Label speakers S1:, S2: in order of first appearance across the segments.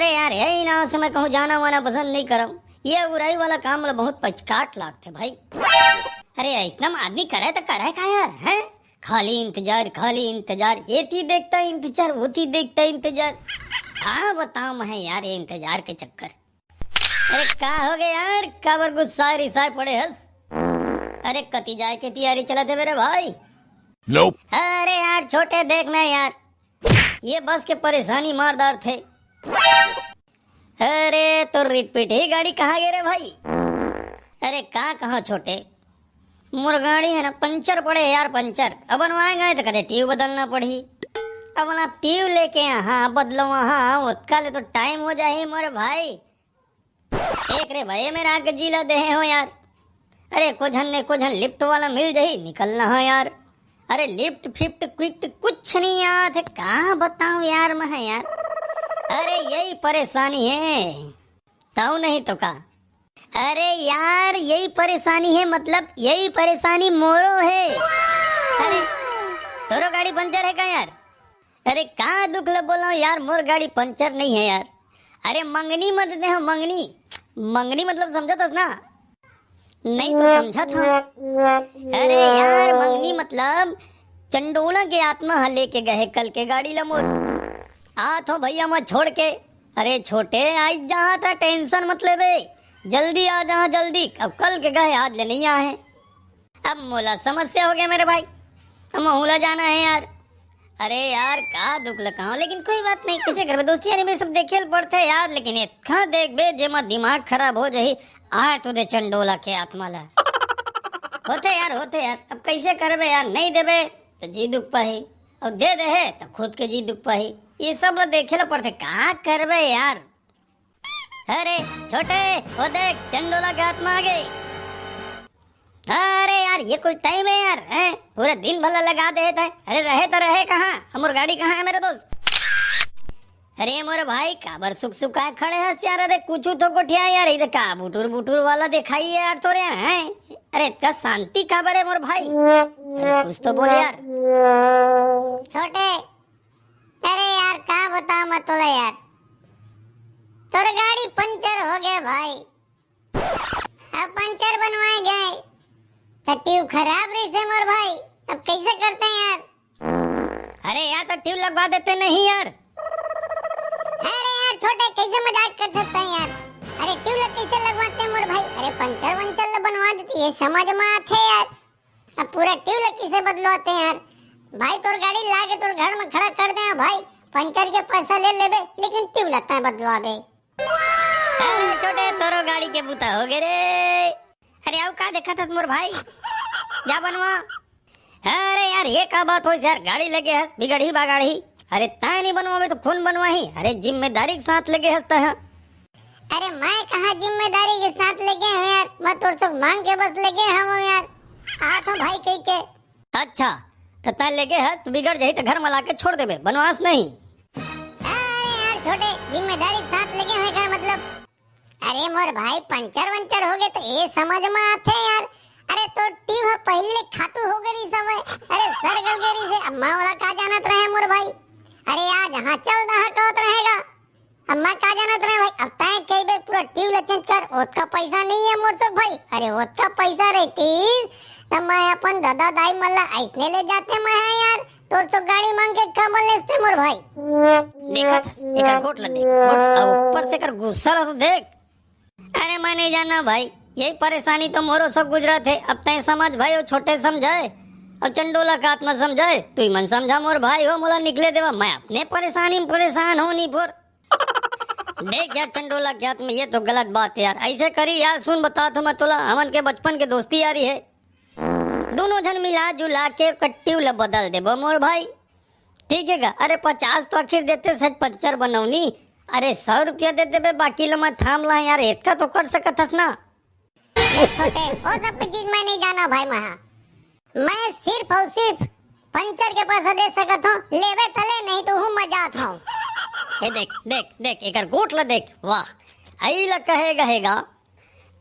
S1: अरे यार यही ना से मैं कहूँ जाना वाना पसंद नहीं करम। ये उड़ाई वाला काम मतलब बहुत पचकाट लागते भाई। अरे ऐसा आदमी करे तो करे का यार है। खाली इंतजार ये थी देखता इंतजार वो थी देखता इंतजार। हाँ बताओ मैं यार ये इंतजार के चक्कर। अरे का हो गया यार काबर गुस्सा रिसाए पड़े हंस। अरे कती जाए के तैयारी चला थे मेरे भाई।
S2: Nope.
S1: अरे यार छोटे देखना यार ये बस के परेशानी मारदार थे। अरे तो रिपीट ही गाड़ी कहाँ गए रे भाई। अरे कहाँ छोटे मोर गाड़ी है ना पंचर पड़े यार पंचर। अब बनवाएंगे तो कदे ट्यूब बदलना पड़ी। अब ना ट्यूब लेके यहाँ बदलो वहाँ उसका ले तो टाइम हो जाए मोरे भाई। एक रे भाई मेरा आगे जिला दे हो यार। अरे कुछ लिफ्ट वाला मिल जाही निकलना है यार। अरे लिफ्ट फिफ्ट क्विक कुछ नहीं यार थे कहाँ बताऊं यार मैं यार। अरे यही परेशानी है ताऊ नहीं तो का। अरे यार यही परेशानी है मतलब यही परेशानी मोरो है। अरे तोरो गाड़ी पंचर है क्या यार। अरे कहाँ दुख लग बोला यार मोर गाड़ी पंचर नहीं है यार। अरे मंगनी मत दे मंगनी मतलब समझा था ना। नहीं तो समझा था। अरे यार मंगनी मतलब चंडोला के आत्मा लेके गए कल के गाड़ी लमोर आ तो भैया मत छोड़ के। अरे छोटे आई जहाँ था टेंशन मत ले बे जल्दी आ जहाँ जल्दी। अब कल के गए आज ले नहीं आए। अब मोला समस्या हो गया मेरे भाई। अब मोला जाना है यार। अरे यार का दुख लगाओ लेकिन कोई बात नहीं किसी घर में दोस्ती यानी में सब देखे पड़ते यार। लेकिन इतना देख बे जेमा दिमाग खराब हो जाही आ तुझे चंडोला के आत्मा ला होते यार अब कैसे करबे यार। नहीं देबे तो जी दुख पाही और दे दे है तो खुद के जी दुख पाही। ये सब लोग देखे ला पड़ते कहाँ करबे यार। अरे छोटे वो देख चंडोला के आत्मा आ गई। अरे यार ये कोई टाइम है यार है पूरे दिन भला लगा देता है। अरे रहे तो रहे कहाँ हमारी गाड़ी कहाँ है मेरे दोस्त। अरे मोरे भाई काबर सुख आए खड़े हैं यार। अरे कुछ तो कोठिया यार इधर का बुटुर वाला दिखाई है यार तोरे हैं। अरे इतना शांति काबर है मोर भाई। अरे कुछ तो बोल यार
S3: छोटे। अरे यार क्या बताऊं मैं तोला यार तोर गाड़ी पंचर हो गया भाई। अब पंचर बनवाए गए तो ट्यूब खराब रही से मोर भाई। अब कैसे करते हैं यार।
S1: अरे यार तो ट्यूब लगवा देते नहीं यार।
S3: अरे यार छोटे कैसे मजाक कर सकते हैं यार। अरे ट्यूब कैसे लगवाते हैं मोर भाई। अरे पंचर वंचर बनवा देती ये समझ में आते यार। अब पूरा ट्यूब कैसे बदलवाते हैं यार। भाई तोर गाड़ी ला के तोर घर में खड़ा कर दे भाई पंचर के पैसा ले लेबे लेकिन ट्यूब लगता है बदलवा दे।
S1: अरे छोटे तोरो गाड़ी के बूता हो गए रे। अरे आओ का देखा था मोर भाई जा बनवा। अरे यार ये का बात हो यार गाड़ी लगे है बिगड़ी बागाड़ी। अरे ताय नहीं बनवावे तो खून बनवाही। अरे जिम्मेदारी के साथ लगे हंसता है।
S3: अरे मैं कहाँ जिम्मेदारी के साथ लगे हैं यार। मैं तोर से मांग के बस लगे हम यार। आ तो भाई कह के
S1: अच्छा तो ता लेके हंस तो बिगड़ जाही तो घर में ला के छोड़ देबे बनवास नहीं।
S3: अरे यार छोटे जिम्मेदारी के साथ लगे हैं का मतलब। अरे मोर भाई पंचर वंचर हो गए तो ये समझ में आते यार। अरे तो ट्यूब पहले खातू हो गई सब। अरे सर गल गई से अम्मा वाला का जानत रहे मोर भाई। अरे यार जहाँ चल रहा कहत रहेगा अम्मा का जानत रहे भाई। अब तय कह पूरा ट्यूब चेंज कर उसका पैसा नहीं है मोर सब भाई। अरे उसका पैसा रहती तो मैं अपन दादा दाई मल्ला ऐसने ले जाते मैं यार। तोर तो गाड़ी मांग के कमल लेते मोर भाई।
S1: देखा था एक गोट ला देख गोट ऊपर से कर गुस्सा ला तो देख। अरे मैं नहीं जाना भाई यही परेशानी तो मोरो सब गुजरात है। अब तय समझ भाई वो छोटे समझाए और चंडोला का आत्मा समझाए तू मन समझा मोर भाई हो मोला निकले देवा। मैं अपने परेशानी में परेशान हो नहीं पर देख यार चंडोला के आत्मा ये तो गलत बात है यार। ऐसे करी यार सुन बता तो मैं तोला हमन के बचपन के दोस्ती यारी है। दोनों जन मिला जुला के ट्यूब बदल दे मोर भाई ठीक है का। अरे 50 तो आखिर देते सच पंचर बनौनी। अरे 100 रुपया दे दे बाकी लो मैं थाम ला यार इतना तो कर सकत हस ना।
S3: छोटे वो सब चीज मैं नहीं जाना भाई। मैं सिर्फ और सिर्फ पंचर के पैसा दे सकत हूँ लेवे थले नहीं तो हूँ मजात हूँ।
S1: ये देख देख देख एक गोट ला देख वाह आई ला कहेगा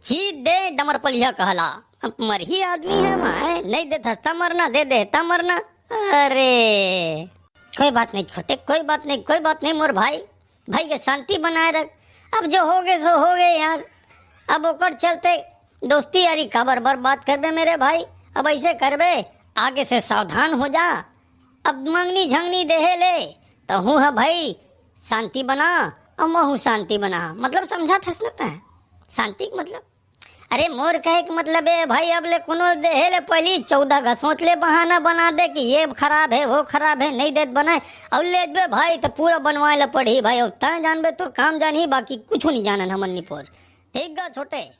S1: चीज दे डमर पलिया कहला। अब मरही आदमी है मैं नहीं दे धस्ता मरना दे देता मरना। अरे कोई बात नहीं छोटे कोई बात नहीं मोर भाई भाई के शांति बनाए रख। अब जो हो गए सो हो गए यार, अब ओकर चलते दोस्ती यारी का बर्बाद करबे मेरे भाई। अब ऐसे करबे आगे से सावधान हो जा। अब मंगनी झंगनी देहे ले तो हूँ है भाई शांति बना और मैं शांति बना, मतलब समझा थस न तै? शांति के मतलब अरे मोर कहे के मतलब है भाई अब ले कोनो देहे ले पहली 14 घसोट ले बहाना बना दे कि ये खराब है वो खराब है नहीं देत बनाए और ले दे भाई तो पूरा बनवाए ला पड़ी भाई। अब तय जानबे तोर काम जानी, बाकी कुछ नहीं जानन हमन निपोर। ठीक गा छोटे।